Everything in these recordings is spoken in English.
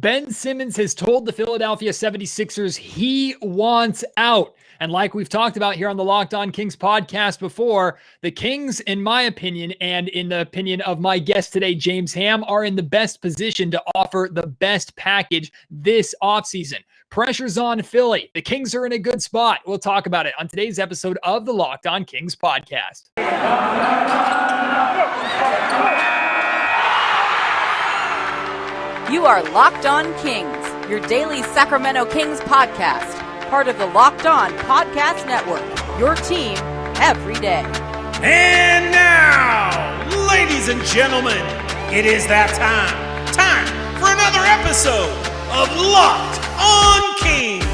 Ben Simmons has told the Philadelphia 76ers he wants out. And like we've talked about here on the Locked On Kings podcast before, the Kings, in my opinion, and in the opinion of my guest today, James Ham, are in the best position to offer the best package this offseason. Pressure's on Philly. The Kings are in a good spot. We'll talk about it on today's episode of the Locked On Kings podcast. You are Locked On Kings, your daily Sacramento Kings podcast, part of the Locked On Podcast Network, your team every day. And now, ladies and gentlemen, it is that time for another episode of Locked On Kings.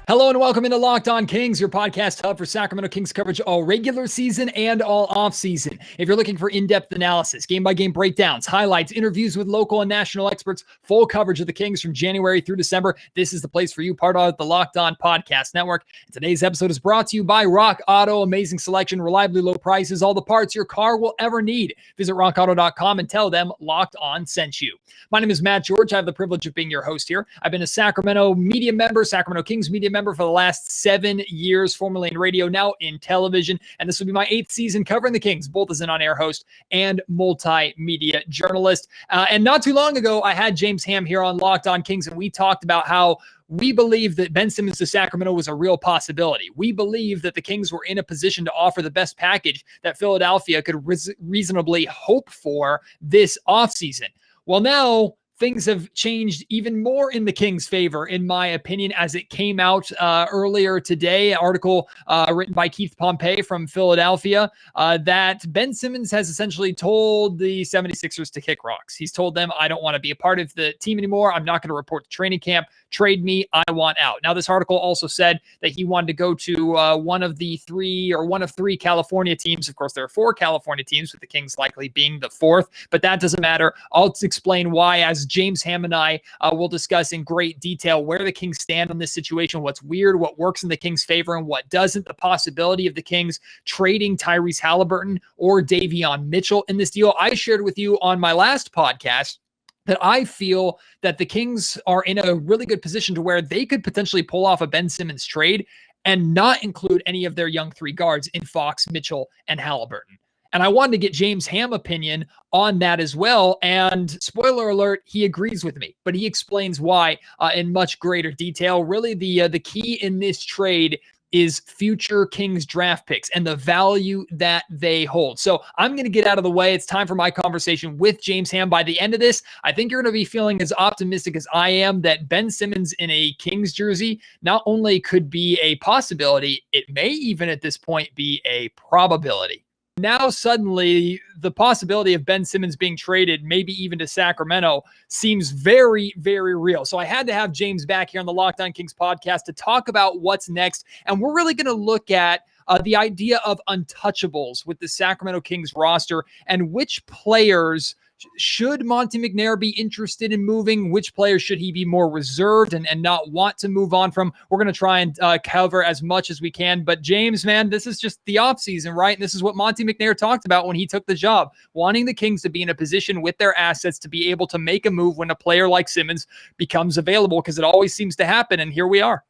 Hello and welcome into Locked On Kings, your podcast hub for Sacramento Kings coverage all regular season and all off-season. If you're looking for in-depth analysis, game-by-game breakdowns, highlights, interviews with local and national experts, full coverage of the Kings from January through December, this is the place for you, part of the Locked On Podcast Network. And today's episode is brought to you by Rock Auto. Amazing selection, reliably low prices, all the parts your car will ever need. Visit rockauto.com and tell them Locked On sent you. My name is Matt George. I have the privilege of being your host here. I've been a Sacramento media member, Sacramento Kings media member for the last 7 years, formerly in radio, now in television. And this will be my 8th season covering the Kings, both as an on-air host and multimedia journalist. And not too long ago, I had James Ham here on Locked On Kings, and we talked about how we believe that Ben Simmons to Sacramento was a real possibility. We believe that the Kings were in a position to offer the best package that Philadelphia could reasonably hope for this offseason. Well, now things have changed even more in the Kings' favor, in my opinion, as it came out earlier today, an article written by Keith Pompey from Philadelphia, that Ben Simmons has essentially told the 76ers to kick rocks. He's told them, I don't want to be a part of the team anymore. I'm not going to report to training camp. Trade me. I want out. Now, this article also said that he wanted to go to one of three California teams. Of course, there are 4 California teams, with the Kings likely being the 4th, but that doesn't matter. I'll explain why, as James Ham and I will discuss in great detail where the Kings stand on this situation, what's weird, what works in the Kings' favor, and what doesn't. The possibility of the Kings trading Tyrese Haliburton or Davion Mitchell in this deal. I shared with you on my last podcast that I feel that the Kings are in a really good position to where they could potentially pull off a Ben Simmons trade and not include any of their young 3 guards in Fox, Mitchell, and Haliburton. And I wanted to get James' Ham opinion on that as well. And spoiler alert, he agrees with me, but he explains why in much greater detail. Really, the key in this trade is future Kings draft picks and the value that they hold. So I'm going to get out of the way. It's time for my conversation with James Ham. By the end of this, I think you're going to be feeling as optimistic as I am that Ben Simmons in a Kings jersey not only could be a possibility, it may even at this point be a probability. Now, suddenly, the possibility of Ben Simmons being traded, maybe even to Sacramento, seems very, very real. So I had to have James back here on the Locked On Kings podcast to talk about what's next. And we're really going to look at the idea of untouchables with the Sacramento Kings roster and which players should Monte McNair be interested in moving? Which players should he be more reserved and not want to move on from? We're going to try and cover as much as we can. But James, man, this is just the offseason, right? And this is what Monte McNair talked about when he took the job, wanting the Kings to be in a position with their assets to be able to make a move when a player like Simmons becomes available, because it always seems to happen. And here we are.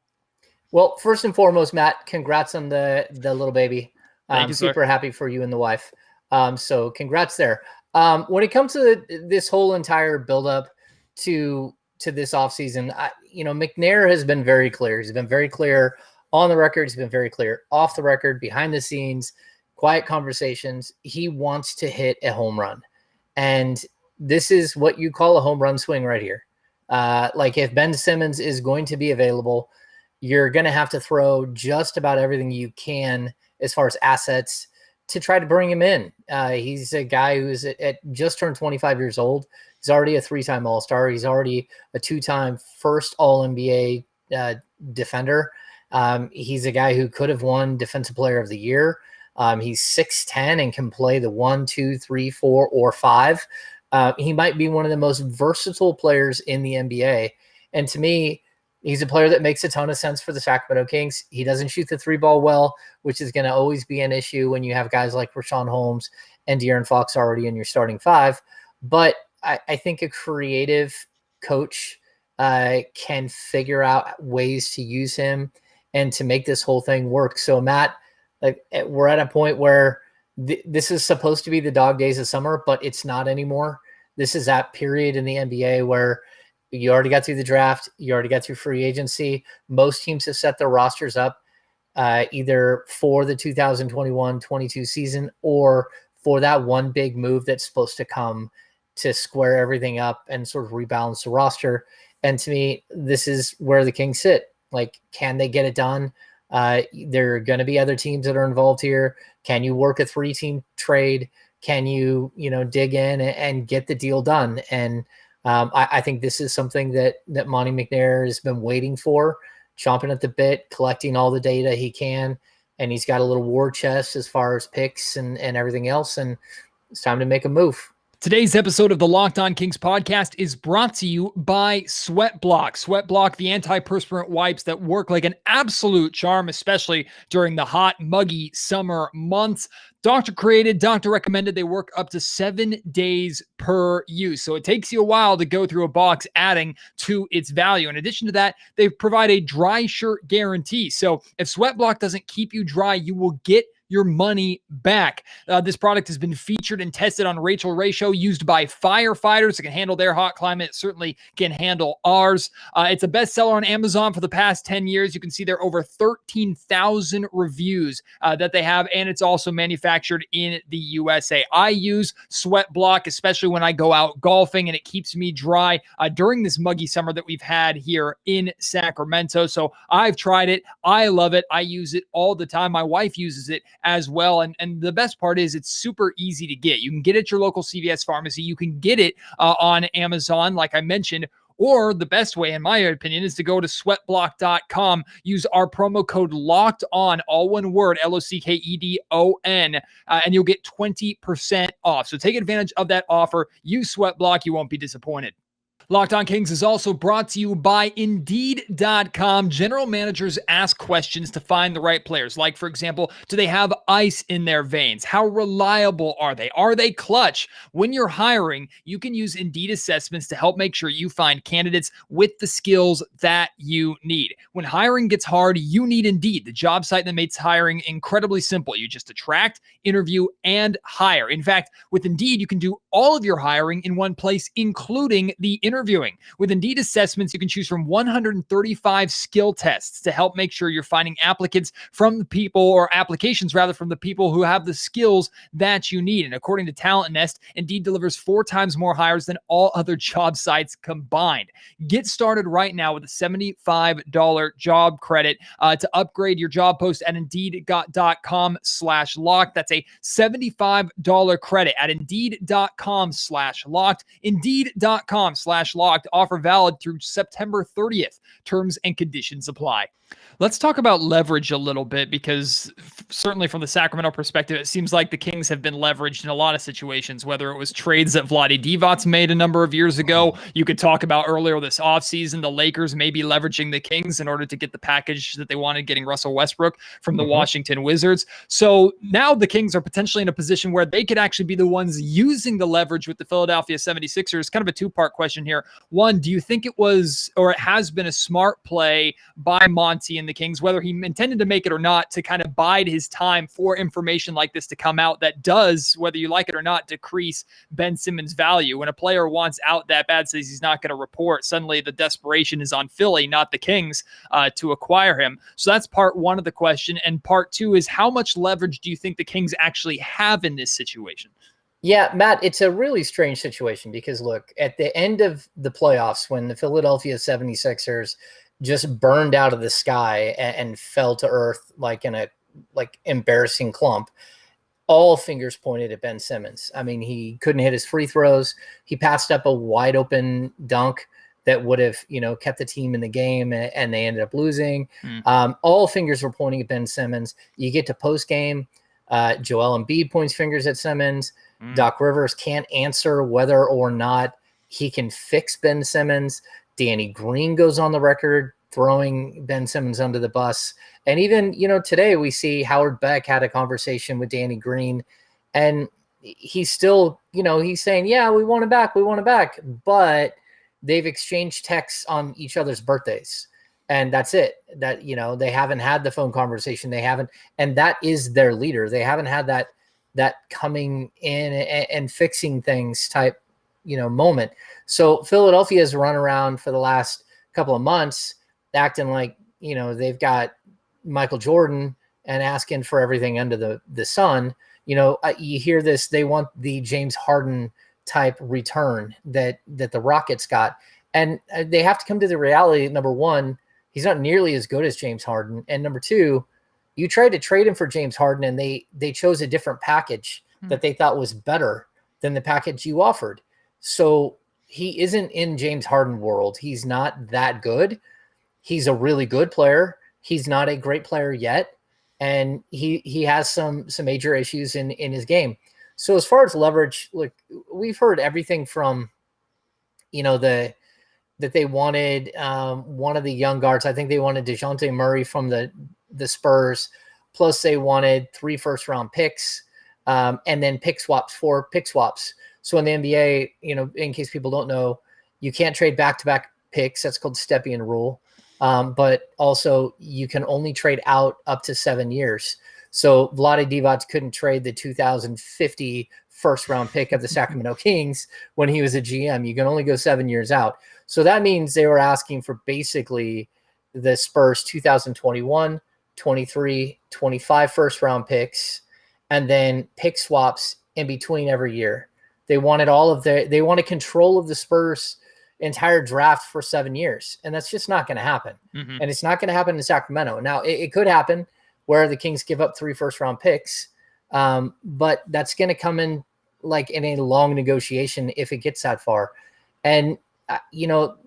Well, first and foremost, Matt, congrats on the little baby. I'm super happy for you and the wife. So congrats there. When it comes to this whole entire buildup to this offseason, McNair has been very clear. He's been very clear on the record. He's been very clear off the record, behind the scenes, quiet conversations. He wants to hit a home run. And this is what you call a home run swing right here. Like if Ben Simmons is going to be available, you're going to have to throw just about everything you can as far as assets to try to bring him in. He's a guy who's at just turned 25 years old. He's already a 3-time All-Star. He's already a 2-time first All-NBA defender. He's a guy who could have won Defensive Player of the Year. He's 6'10" and can play the 1, 2, 3, 4, or 5. He might be one of the most versatile players in the NBA. And to me, he's a player that makes a ton of sense for the Sacramento Kings. He doesn't shoot the 3-ball well, which is going to always be an issue when you have guys like Rashawn Holmes and De'Aaron Fox already in your starting 5. But I think a creative coach can figure out ways to use him and to make this whole thing work. So Matt, like, we're at a point where this is supposed to be the dog days of summer, but it's not anymore. This is that period in the NBA where you already got through the draft, you already got through free agency. Most teams have set their rosters up either for the 2021-22 season or for that one big move that's supposed to come to square everything up and sort of rebalance the roster. And to me, this is where the Kings sit. Like, can they get it done? There are going to be other teams that are involved here. Can you work a 3-team trade? Can you, dig in and get the deal done? And I think this is something that Monty McNair has been waiting for, chomping at the bit, collecting all the data he can. And he's got a little war chest as far as picks and everything else. And it's time to make a move. Today's episode of the Locked On Kings podcast is brought to you by Sweat Block. Sweat Block, the antiperspirant wipes that work like an absolute charm, especially during the hot, muggy summer months. Doctor created, doctor recommended. They work up to 7 days per use. So it takes you a while to go through a box, adding to its value. In addition to that, they provide a dry shirt guarantee. So if Sweat Block doesn't keep you dry, you will get your money back. This product has been featured and tested on Rachel Ray Show, used by firefighters. It can handle their hot climate. It certainly can handle ours. It's a bestseller on Amazon for the past 10 years. You can see there are over 13,000 reviews that they have, and it's also manufactured in the USA. I use Sweat Block, especially when I go out golfing, and it keeps me dry during this muggy summer that we've had here in Sacramento. So I've tried it. I love it. I use it all the time. My wife uses it as well. And the best part is it's super easy to get. You can get it at your local CVS pharmacy. You can get it on Amazon, like I mentioned. Or the best way, in my opinion, is to go to sweatblock.com, use our promo code LOCKED ON, all one word, LOCKEDON, and you'll get 20% off. So take advantage of that offer. Use Sweatblock. You won't be disappointed. Locked On Kings is also brought to you by Indeed.com. General managers ask questions to find the right players. Like, for example, do they have ice in their veins? How reliable are they? Are they clutch? When you're hiring, you can use Indeed assessments to help make sure you find candidates with the skills that you need. When hiring gets hard, you need Indeed, the job site that makes hiring incredibly simple. You just attract, interview, and hire. In fact, with Indeed, you can do all of your hiring in one place, including the interviewing. With Indeed assessments, you can choose from 135 skill tests to help make sure you're finding applicants from the people, or applications rather, from the people who have the skills that you need. And according to Talent Nest, Indeed delivers 4 times more hires than all other job sites combined. Get started right now with a $75 job credit to upgrade your job post at Indeed.com/locked. That's a $75 credit at Indeed.com/locked. Indeed.com/locked. Offer valid through September 30th. Terms and conditions apply. Let's talk about leverage a little bit, because certainly from the Sacramento perspective, it seems like the Kings have been leveraged in a lot of situations, whether it was trades that Vlade Divac made a number of years ago. You could talk about earlier this offseason, the Lakers may be leveraging the Kings in order to get the package that they wanted, getting Russell Westbrook from the Washington Wizards. So now the Kings are potentially in a position where they could actually be the ones using the leverage with the Philadelphia 76ers. Kind of a two-part question here. One, do you think it was, or it has been, a smart play by Monty and the Kings, whether he intended to make it or not, to kind of bide his time for information like this to come out that does, whether you like it or not, decrease Ben Simmons' value? When a player wants out that bad, says he's not going to report, suddenly the desperation is on Philly, not the Kings, to acquire him. So that's part one of the question. And part two is, how much leverage do you think the Kings actually have in this situation? Yeah, Matt, it's a really strange situation because, look, at the end of the playoffs, when the Philadelphia 76ers just burned out of the sky and fell to earth like in a embarrassing clump, all fingers pointed at Ben Simmons. I mean, he couldn't hit his free throws. He passed up a wide open dunk that would have, kept the team in the game, and they ended up losing. All fingers were pointing at Ben Simmons. You get to post game, Joel Embiid points fingers at Simmons. Doc Rivers can't answer whether or not he can fix Ben Simmons. Danny Green goes on the record throwing Ben Simmons under the bus. And even, today we see Howard Beck had a conversation with Danny Green, and he's still, he's saying, yeah, we want it back, but they've exchanged texts on each other's birthdays. And that's it. That, they haven't had the phone conversation. They haven't, and that is their leader. They haven't had that coming in and fixing things type, moment. So Philadelphia has run around for the last couple of months acting like, they've got Michael Jordan and asking for everything under the sun. You hear this, they want the James Harden type return that the Rockets got. And they have to come to the reality, number one, he's not nearly as good as James Harden. And number two, you tried to trade him for James Harden and they chose a different package that they thought was better than the package you offered. So he isn't in James Harden world. He's not that good. He's a really good player. He's not a great player yet. And he has some major issues in his game. So as far as leverage, look, we've heard everything from, that they wanted one of the young guards. I think they wanted DeJounte Murray from the Spurs, plus they wanted 3 first-round picks, and then four pick swaps. So in the NBA, in case people don't know, you can't trade back-to-back picks. That's called the Stepien rule. But also you can only trade out up to 7 years. So Vlade Divac couldn't trade the 2050 first-round pick of the Sacramento Kings when he was a GM. You can only go 7 years out. So that means they were asking for basically the Spurs 2021, 23, 25 first-round picks, and then pick swaps in between every year. They wanted they wanted control of the Spurs entire draft for 7 years. And that's just not going to happen. Mm-hmm. And it's not going to happen in Sacramento. Now it could happen where the Kings give up 3 first-round picks. But that's going to come in like in a long negotiation if it gets that far. And,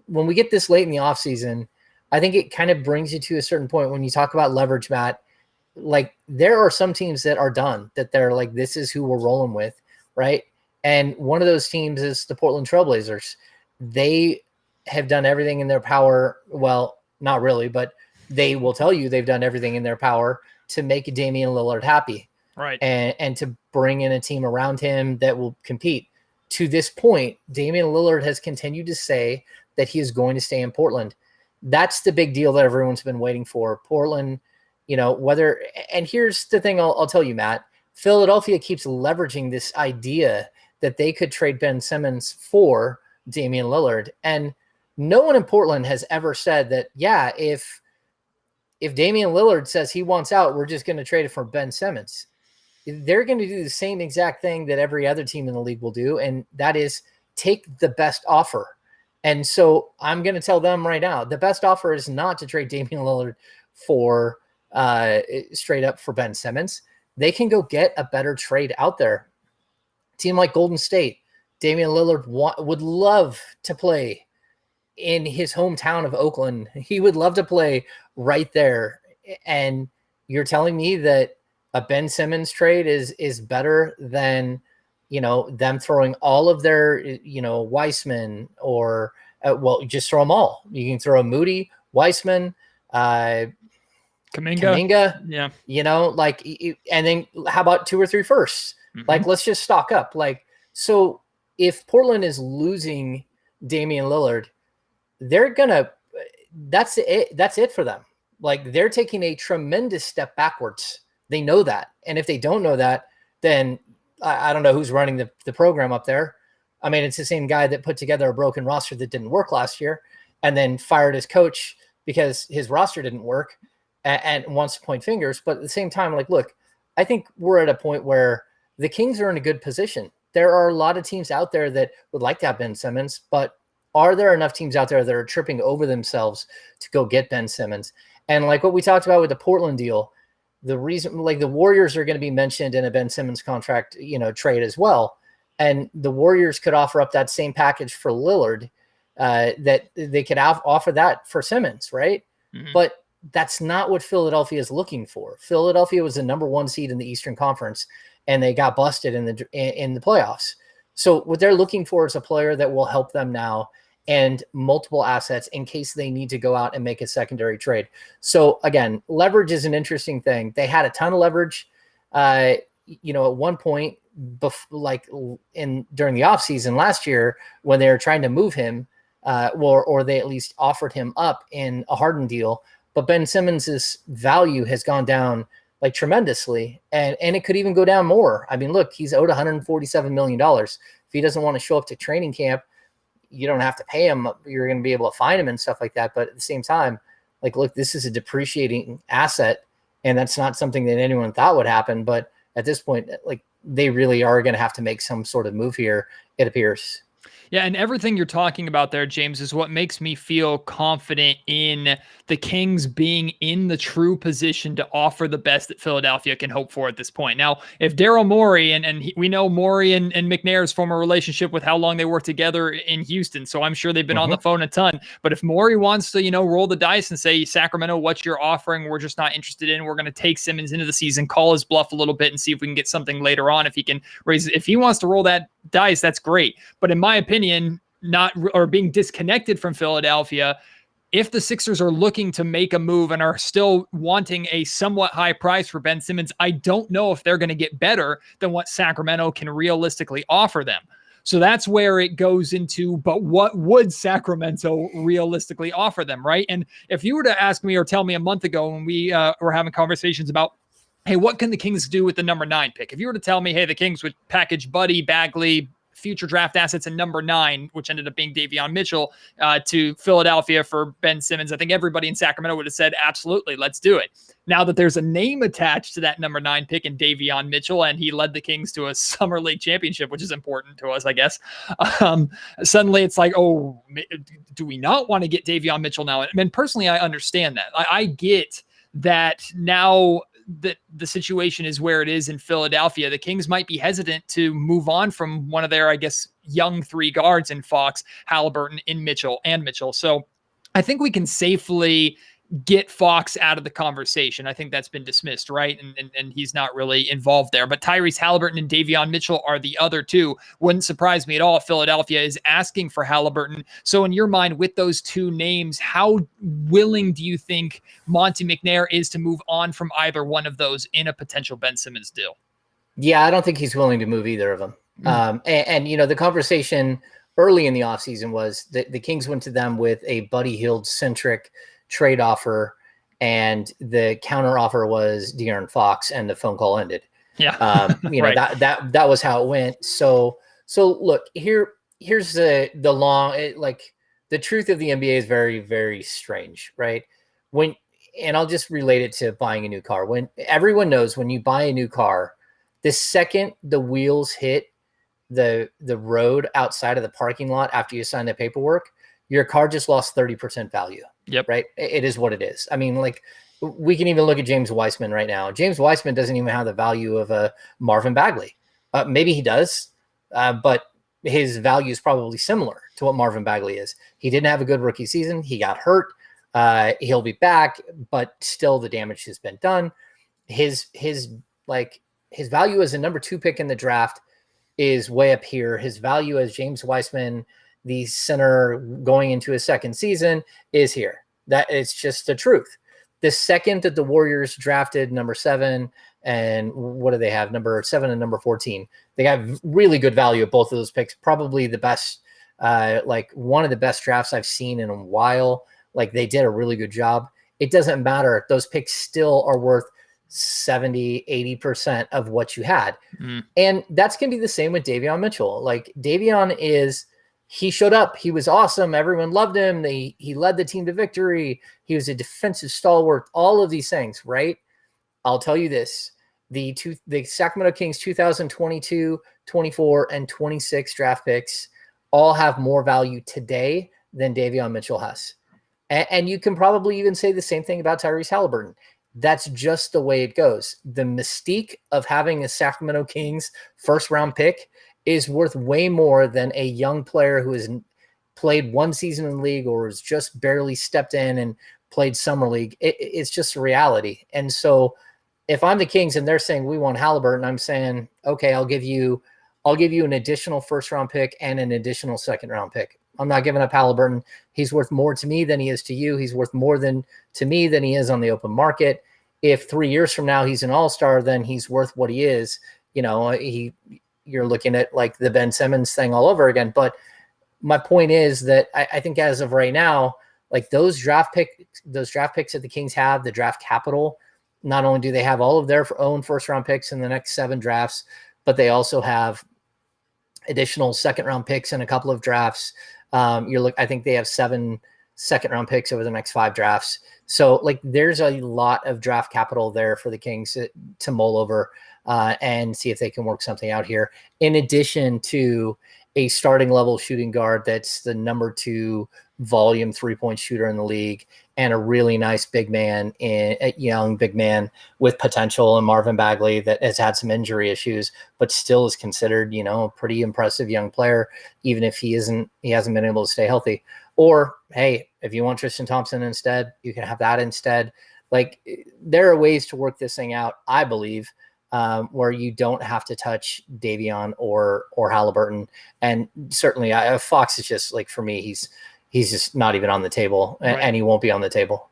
when we get this late in the offseason, I think it kind of brings you to a certain point when you talk about leverage, Matt. Like there are some teams that are done, that they're like, this is who we're rolling with, right? And one of those teams is the Portland Trailblazers. They have done everything in their power. Well, not really, but they will tell you they've done everything in their power to make Damian Lillard happy. Right. And to bring in a team around him that will compete. To this point, Damian Lillard has continued to say that he is going to stay in Portland. That's the big deal that everyone's been waiting for. Portland, and here's the thing I'll tell you, Matt. Philadelphia keeps leveraging this idea that they could trade Ben Simmons for Damian Lillard. And no one in Portland has ever said that, yeah, if Damian Lillard says he wants out, we're just going to trade it for Ben Simmons. They're going to do the same exact thing that every other team in the league will do, and that is take the best offer. And so I'm going to tell them right now, the best offer is not to trade Damian Lillard for straight up for Ben Simmons. They can go get a better trade out there. Team like Golden State, Damian Lillard would love to play in his hometown of Oakland. He would love to play right there. And you're telling me that a Ben Simmons trade is better than, them throwing all of their, Weissman or, just throw them all. You can throw Moody, Weissman, Kuminga. Yeah. And then how about 2 or 3 firsts? Mm-hmm. Like, let's just stock up. Like, so if Portland is losing Damian Lillard, that's it for them. Like, they're taking a tremendous step backwards. They know that. And if they don't know that, then I don't know who's running the program up there. I mean, it's the same guy that put together a broken roster that didn't work last year and then fired his coach because his roster didn't work and wants to point fingers. But at the same time, like, look, I think we're at a point where the Kings are in a good position. There are a lot of teams out there that would like to have Ben Simmons, but are there enough teams out there that are tripping over themselves to go get Ben Simmons? And like what we talked about with the Portland deal, the reason, like, the Warriors are going to be mentioned in a Ben Simmons contract, trade as well. And the Warriors could offer up that same package for Lillard, that they could offer that for Simmons, right? Mm-hmm. But that's not what Philadelphia is looking for. Philadelphia was the number 1 seed in the Eastern Conference, and they got busted in the playoffs. So what they're looking for is a player that will help them now and multiple assets in case they need to go out and make a secondary trade. So again, leverage is an interesting thing. They had a ton of leverage. At one point during the offseason last year when they were trying to move him, or they at least offered him up in a Harden deal. But Ben Simmons' value has gone down like tremendously, and it could even go down more. I mean, look, he's owed $147 million. If he doesn't want to show up to training camp, you don't have to pay him. You're going to be able to find him and stuff like that. But at the same time, like, look, this is a depreciating asset, and that's not something that anyone thought would happen. But at this point, like, they really are going to have to make some sort of move here, it appears. Yeah, and everything you're talking about there, James, is what makes me feel confident in the Kings being in the true position to offer the best that Philadelphia can hope for at this point. Now, if Daryl Morey, we know Morey and McNair's former relationship with how long they worked together in Houston, so I'm sure they've been on the phone a ton. But if Morey wants to, roll the dice and say, Sacramento, what you're offering, we're just not interested in. We're going to take Simmons into the season, call his bluff a little bit, and see if we can get something later on. If he can raise, if he wants to roll that dice, that's great. But in my opinion, being disconnected from Philadelphia, if the Sixers are looking to make a move and are still wanting a somewhat high price for Ben Simmons, I don't know if they're going to get better than what Sacramento can realistically offer them. So that's where it goes into, but what would Sacramento realistically offer them, right? And if you were to ask me or tell me a month ago when we were having conversations about, hey, what can the Kings do with the number 9 pick? If you were to tell me, hey, the Kings would package Buddy, Bagley, future draft assets, and number 9, which ended up being Davion Mitchell, to Philadelphia for Ben Simmons, I think everybody in Sacramento would have said, absolutely, let's do it. Now that there's a name attached to that number 9 pick in Davion Mitchell, and he led the Kings to a Summer League championship, which is important to us, I guess. Suddenly it's like, oh, do we not want to get Davion Mitchell now? I mean, personally, I understand that. I get that now that the situation is where it is in Philadelphia, the Kings might be hesitant to move on from one of their, I guess, young 3 guards in Fox, Haliburton, and Mitchell. So I think we can safely get Fox out of the conversation. I think that's been dismissed, right? And he's not really involved there. But Tyrese Haliburton and Davion Mitchell are the other 2. Wouldn't surprise me at all if Philadelphia is asking for Haliburton. So in your mind, with those 2 names, how willing do you think Monte McNair is to move on from either one of those in a potential Ben Simmons deal? Yeah, I don't think he's willing to move either of them. And the conversation early in the offseason was that the Kings went to them with a Buddy Hield-centric trade offer, and the counter offer was De'Aaron Fox, and the phone call ended. Yeah. Right. that was how it went. So look, here's the the truth of the NBA is very, very strange, right? And I'll just relate it to buying a new car. When everyone knows, when you buy a new car, the second the wheels hit the road outside of the parking lot after you sign the paperwork, your car just lost 30% value. Yep. Right. It is what it is. I mean, like, we can even look at James Wiseman right now. James Wiseman doesn't even have the value of a Marvin Bagley. Maybe he does, but his value is probably similar to what Marvin Bagley is. He didn't have a good rookie season. He got hurt. He'll be back, but still the damage has been done. His value as a number 2 pick in the draft is way up here. His value as James Wiseman, the center going into his second season, is here. That it's just the truth. The second that the Warriors drafted number 7, and what do they have? Number 7 and number 14. They got really good value at both of those picks. Probably the best, one of the best drafts I've seen in a while. Like, they did a really good job. It doesn't matter. Those picks still are worth 70, 80% of what you had. And that's going to be the same with Davion Mitchell. Like, Davion he showed up. He was awesome. Everyone loved him. He led the team to victory. He was a defensive stalwart, all of these things, right? I'll tell you this. The Sacramento Kings 2022, 24, and 26 draft picks all have more value today than Davion Mitchell has. And you can probably even say the same thing about Tyrese Haliburton. That's just the way it goes. The mystique of having a Sacramento Kings first-round pick is worth way more than a young player who has played 1 season in the league or has just barely stepped in and played summer league. It's just a reality. And so if I'm the Kings and they're saying we want Haliburton, I'm saying, okay, I'll give you an additional first-round pick and an additional second-round pick. I'm not giving up Haliburton. He's worth more to me than he is to you. He's worth more to me than he is on the open market. If 3 years from now he's an all-star, then he's worth what he is. you're looking at like the Ben Simmons thing all over again. But my point is that I think as of right now, like those draft picks that the Kings have, the draft capital, not only do they have all of their own first round picks in the next 7 drafts, but they also have additional second round picks in a couple of drafts. I think they have 7 second round picks over the next 5 drafts. So like there's a lot of draft capital there for the Kings to mull over and see if they can work something out here. In addition to a starting level shooting guard that's the number 2 volume 3-point shooter in the league, and a really nice big man, young big man with potential, and Marvin Bagley that has had some injury issues, but still is considered, a pretty impressive young player, even if he hasn't been able to stay healthy. Or, hey, if you want Tristan Thompson instead, you can have that instead. Like there are ways to work this thing out, I believe, where you don't have to touch Davion or Haliburton. And certainly Fox is just like, for me, he's just not even on the table, and he won't be on the table.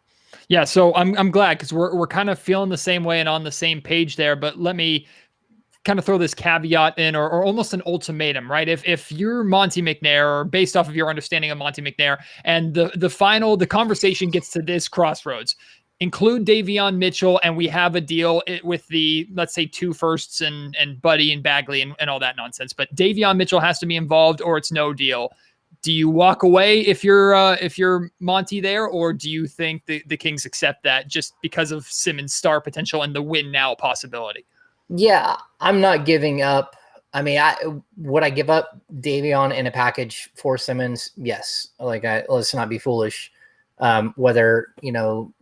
Yeah. So I'm glad, because we're kind of feeling the same way and on the same page there, but let me kind of throw this caveat in, or almost an ultimatum, right? If you're Monte McNair, or based off of your understanding of Monte McNair, and the conversation gets to this crossroads, include Davion Mitchell, and we have a deal with the, let's say, 2 firsts and Buddy and Bagley and all that nonsense. But Davion Mitchell has to be involved, or it's no deal. Do you walk away if you're Monty there, or do you think the Kings accept that just because of Simmons' star potential and the win now possibility? Yeah, I'm not giving up. I mean, would I give up Davion in a package for Simmons? Yes. Like, let's not be foolish. Whether,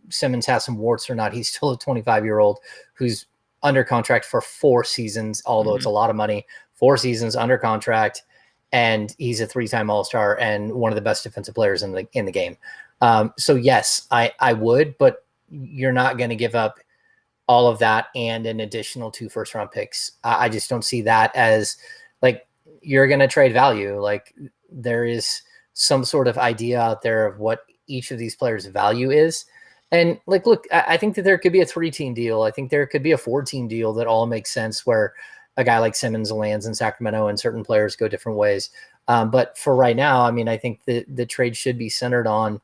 Simmons has some warts or not, he's still a 25-year-old who's under contract for 4 seasons, although it's a lot of money. 4 seasons under contract, and he's a 3-time All-Star and one of the best defensive players in the game. So yes, I would, but you're not going to give up all of that and an additional 2 first-round picks. I just don't see that as like you're going to trade value. Like there is some sort of idea out there of what each of these players' value is. And like, look, I think that there could be a 3-team deal. I think there could be a 4-team deal that all makes sense, where a guy like Simmons lands in Sacramento and certain players go different ways. But for right now, I mean, I think the trade should be centered on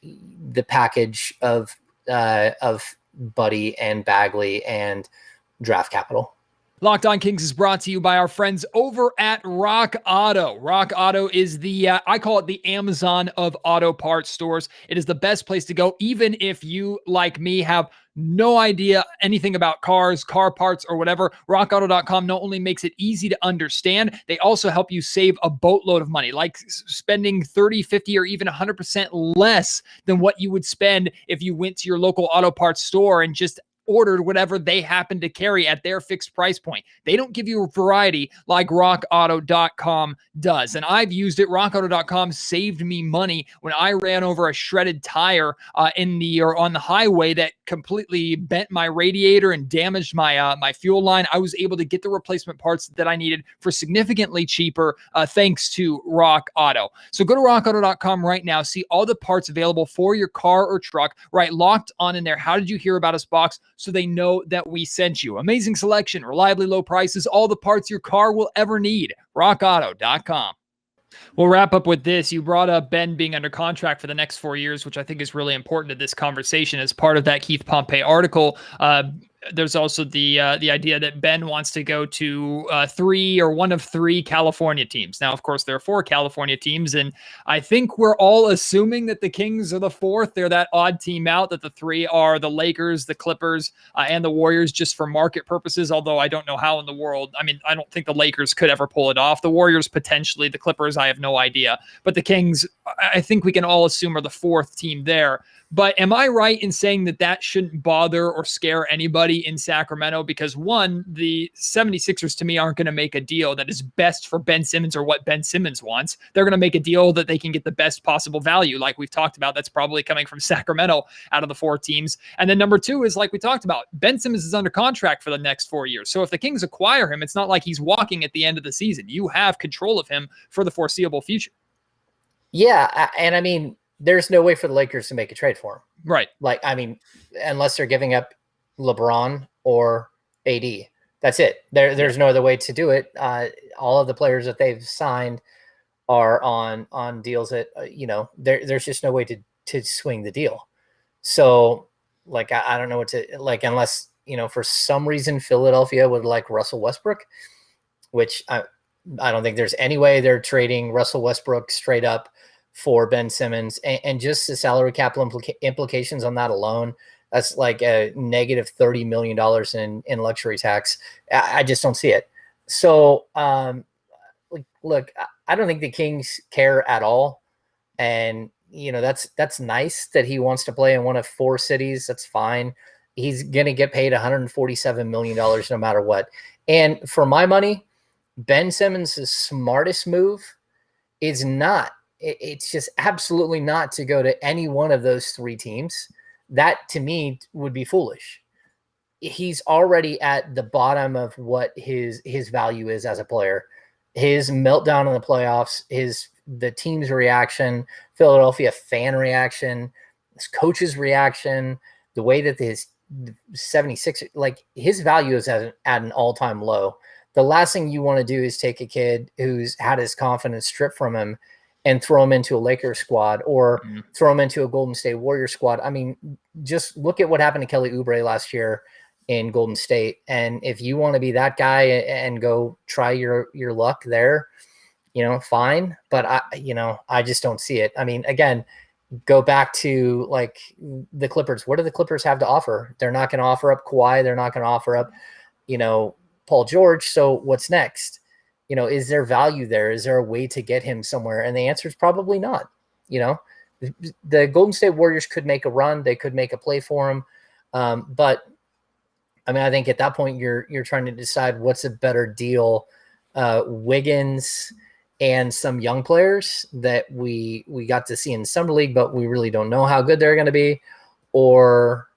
the package of Buddy and Bagley and draft capital. Locked On Kings is brought to you by our friends over at Rock Auto. Rock Auto is I call it the Amazon of auto parts stores. It is the best place to go, even if you, like me, have no idea anything about cars, car parts, or whatever. RockAuto.com not only makes it easy to understand, they also help you save a boatload of money, like spending 30, 50, or even 100% less than what you would spend if you went to your local auto parts store and just ordered whatever they happen to carry at their fixed price point. They don't give you a variety like rockauto.com does. And I've used it. Rockauto.com saved me money when I ran over a shredded tire on the highway that completely bent my radiator and damaged my fuel line. I was able to get the replacement parts that I needed for significantly cheaper thanks to Rock Auto. So go to rockauto.com right now. See all the parts available for your car or truck. Right, Locked On in there. How did you hear about us box? So they know that we sent you. Amazing selection, reliably low prices, all the parts your car will ever need. RockAuto.com. We'll wrap up with this. You brought up Ben being under contract for the next 4 years, which I think is really important to this conversation. As part of that Keith Pompey article, there's also the idea that Ben wants to go to 3 or one of 3 California teams. Now, of course, there are 4 California teams, and I think we're all assuming that the Kings are the 4th. They're that odd team out, that the 3 are the Lakers, the Clippers, and the Warriors, just for market purposes, although I don't know how in the world. I mean, I don't think the Lakers could ever pull it off. The Warriors, potentially. The Clippers, I have no idea. But the Kings, I think we can all assume, are the 4th team there. But am I right in saying that shouldn't bother or scare anybody in Sacramento? Because one, the 76ers to me aren't going to make a deal that is best for Ben Simmons or what Ben Simmons wants. They're going to make a deal that they can get the best possible value. Like we've talked about, that's probably coming from Sacramento out of the 4 teams. And then number 2 is, like we talked about, Ben Simmons is under contract for the next 4 years. So if the Kings acquire him, it's not like he's walking at the end of the season. You have control of him for the foreseeable future. Yeah. And I mean, there's no way for the Lakers to make a trade for him. Right. Like, I mean, unless they're giving up LeBron or AD. That's it. There's no other way to do it. All of the players that they've signed are on deals that, there's just no way to swing the deal. So like, I don't know what to like, unless, for some reason Philadelphia would like Russell Westbrook, which I don't think there's any way they're trading Russell Westbrook straight up for Ben Simmons, and just the salary cap implications on that alone. That's like a negative $30 million in luxury tax. I just don't see it. So, look, I don't think the Kings care at all. And, that's nice that he wants to play in one of 4 cities. That's fine. He's going to get paid $147 million no matter what. And for my money, Ben Simmons' smartest move is not, it's just absolutely not to go to any one of those 3 teams. That to me would be foolish. He's already at the bottom of what his value is as a player. His meltdown in the playoffs, the team's reaction, Philadelphia fan reaction, his coach's reaction, the way that his 76, like his value is at an all-time low. The last thing you want to do is take a kid who's had his confidence stripped from him and throw him into a Lakers squad or throw him into a Golden State Warriors squad. I mean, just look at what happened to Kelly Oubre last year in Golden State. And if you want to be that guy and go try your luck there, fine. But I just don't see it. I mean, again, go back to like the Clippers. What do the Clippers have to offer? They're not going to offer up Kawhi. They're not going to offer up, Paul George. So what's next? Is there value there? Is there a way to get him somewhere? And the answer is probably not. The Golden State Warriors could make a run. They could make a play for him. But I mean, I think at that point you're trying to decide what's a better deal. Wiggins and some young players that we got to see in summer league, but we really don't know how good they're going to be, or,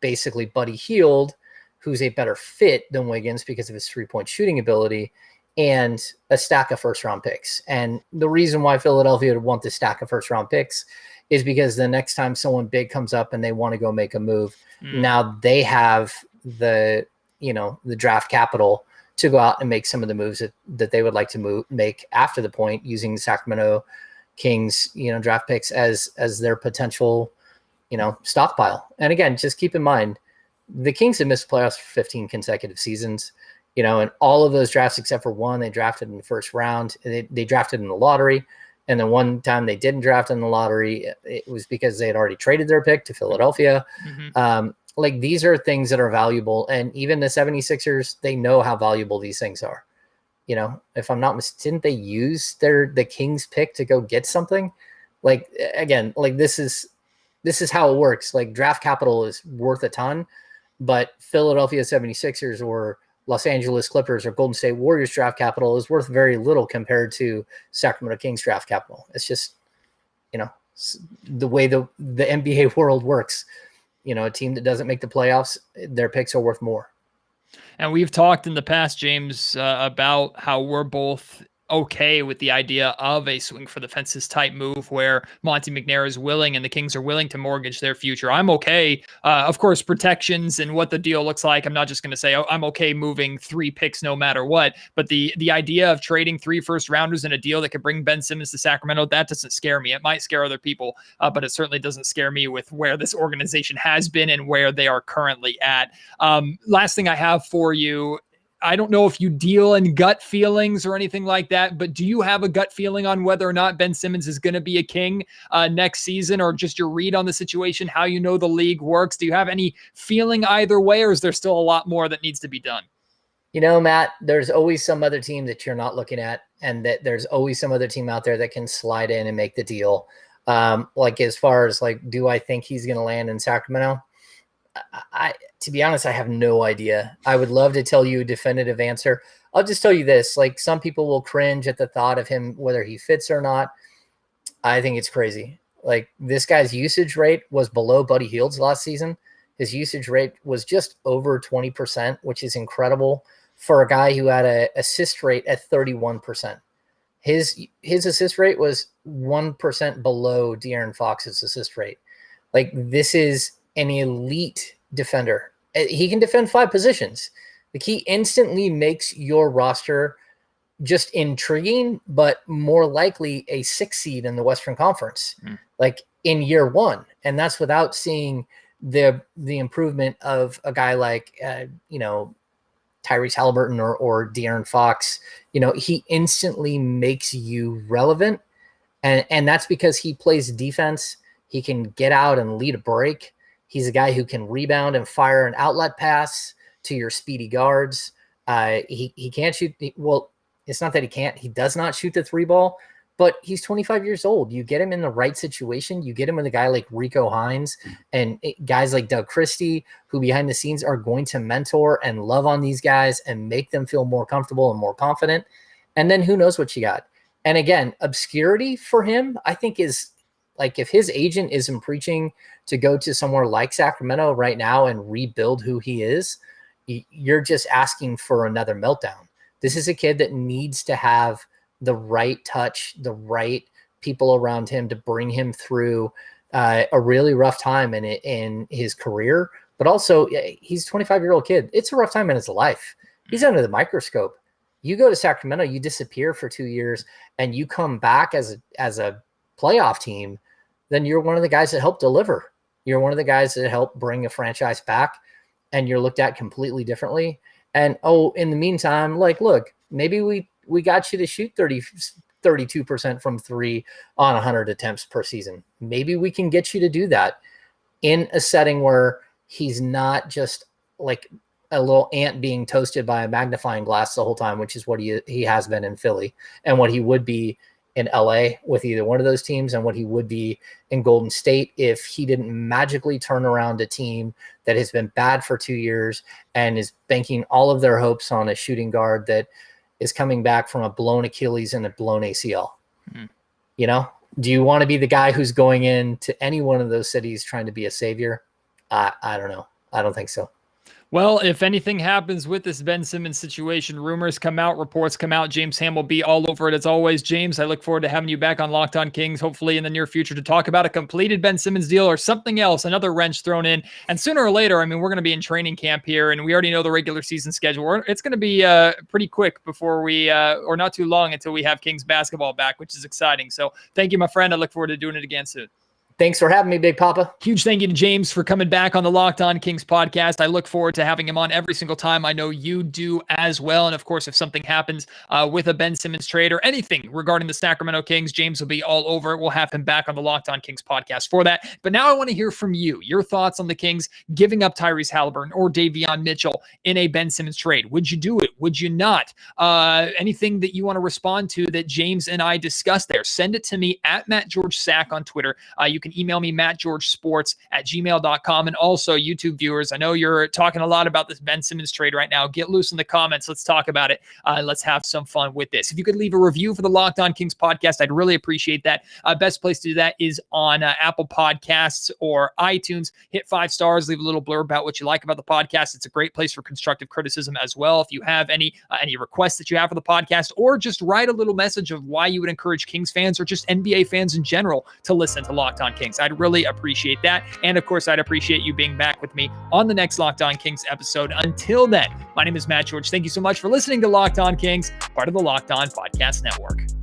basically Buddy Hield, who's a better fit than Wiggins because of his 3-point shooting ability, and a stack of first-round picks. And the reason why Philadelphia would want the stack of first-round picks is because the next time someone big comes up and they want to go make a move, now they have the draft capital to go out and make some of the moves that they would like to make after the point, using the Sacramento Kings, draft picks as their potential, stockpile. And again, just keep in mind, the Kings have missed playoffs for 15 consecutive seasons. And all of those drafts except for one, they drafted in the first round. They drafted in the lottery. And then one time they didn't draft in the lottery, it was because they had already traded their pick to Philadelphia. Like, these are things that are valuable. And even the 76ers, they know how valuable these things are. If I'm not mistaken, didn't they use the Kings pick to go get something? Like, again, like this is how it works. Like, draft capital is worth a ton, but Philadelphia 76ers or Los Angeles Clippers or Golden State Warriors draft capital is worth very little compared to Sacramento Kings draft capital. It's just, the way the NBA world works. A team that doesn't make the playoffs, their picks are worth more. And we've talked in the past, James, about how we're both okay with the idea of a swing for the fences type move where Monty McNair is willing and the Kings are willing to mortgage their future. I'm okay. Of course, protections and what the deal looks like. I'm not just going to say, I'm okay moving 3 picks no matter what. But the idea of trading 3 first-rounders in a deal that could bring Ben Simmons to Sacramento, that doesn't scare me. It might scare other people, but it certainly doesn't scare me with where this organization has been and where they are currently at. Last thing I have for you, I don't know if you deal in gut feelings or anything like that, but do you have a gut feeling on whether or not Ben Simmons is going to be a King next season, or just your read on the situation, how the league works? Do you have any feeling either way, or is there still a lot more that needs to be done? Matt, there's always some other team that you're not looking at, and that there's always some other team out there that can slide in and make the deal. Like, as far as like, do I think he's going to land in Sacramento? To be honest, I have no idea. I would love to tell you a definitive answer. I'll just tell you this, like, some people will cringe at the thought of him, whether he fits or not. I think it's crazy. Like, this guy's usage rate was below Buddy Hield's last season. His usage rate was just over 20%, which is incredible for a guy who had an assist rate at 31%. His assist rate was 1% below De'Aaron Fox's assist rate. Like, this is an elite defender. He can defend 5 positions. Like, he instantly makes your roster just intriguing, but more likely a 6 seed in the Western Conference, like in year one. And that's without seeing the improvement of a guy like, Tyrese Haliburton or De'Aaron Fox. He instantly makes you relevant. And that's because he plays defense. He can get out and lead a break. He's a guy who can rebound and fire an outlet pass to your speedy guards. He can't shoot. Well, it's not that he can't. He does not shoot the 3 ball, but he's 25 years old. You get him in the right situation. You get him with a guy like Rico Hines and guys like Doug Christie, who behind the scenes are going to mentor and love on these guys and make them feel more comfortable and more confident. And then who knows what you got. And again, obscurity for him, I think, is like, if his agent isn't preaching to go to somewhere like Sacramento right now and rebuild who he is, you're just asking for another meltdown. This is a kid that needs to have the right touch, the right people around him to bring him through a really rough time in his career. But also, he's a 25-year-old kid. It's a rough time in his life. He's under the microscope. You go to Sacramento, you disappear for 2 years, and you come back as a playoff team, then you're one of the guys that helped deliver. You're one of the guys that helped bring a franchise back, and you're looked at completely differently. And, in the meantime, like, look, maybe we got you to shoot 32% from 3 on 100 attempts per season. Maybe we can get you to do that in a setting where he's not just like a little ant being toasted by a magnifying glass the whole time, which is what he has been in Philly and what he would be in LA with either one of those teams, and what he would be in Golden State if he didn't magically turn around a team that has been bad for 2 years and is banking all of their hopes on a shooting guard that is coming back from a blown Achilles and a blown ACL. Do you want to be the guy who's going into any one of those cities trying to be a savior? I don't know. I don't think so. Well, if anything happens with this Ben Simmons situation, rumors come out, reports come out, James Ham will be all over it as always. James, I look forward to having you back on Locked On Kings, hopefully in the near future, to talk about a completed Ben Simmons deal or something else, another wrench thrown in. And sooner or later, we're going to be in training camp here, and we already know the regular season schedule. It's going to be pretty quick before we, or not too long until we have Kings basketball back, which is exciting. So thank you, my friend. I look forward to doing it again soon. Thanks for having me, Big Papa. Huge thank you to James for coming back on the Locked On Kings podcast. I look forward to having him on every single time. I know you do as well. And of course, if something happens with a Ben Simmons trade or anything regarding the Sacramento Kings, James will be all over it. We'll have him back on the Locked On Kings podcast for that. But now I want to hear from you, your thoughts on the Kings giving up Tyrese Haliburton or Davion Mitchell in a Ben Simmons trade. Would you do it? Would you not? Anything that you want to respond to that James and I discussed there, send it to me at MattGeorgeSack on Twitter. You can email me, mattgeorgesports@gmail.com. And also, YouTube viewers, I know you're talking a lot about this Ben Simmons trade right now. Get loose in the comments. Let's talk about it. Let's have some fun with this. If you could leave a review for the Locked On Kings podcast, I'd really appreciate that. Best place to do that is on Apple Podcasts or iTunes. Hit 5 stars, leave a little blurb about what you like about the podcast. It's a great place for constructive criticism as well. If you have any requests that you have for the podcast, or just write a little message of why you would encourage Kings fans or just NBA fans in general to listen to Locked On Kings, I'd really appreciate that. And of course, I'd appreciate you being back with me on the next Locked On Kings episode. Until then, my name is Matt George. Thank you so much for listening to Locked On Kings, part of the Locked On Podcast Network.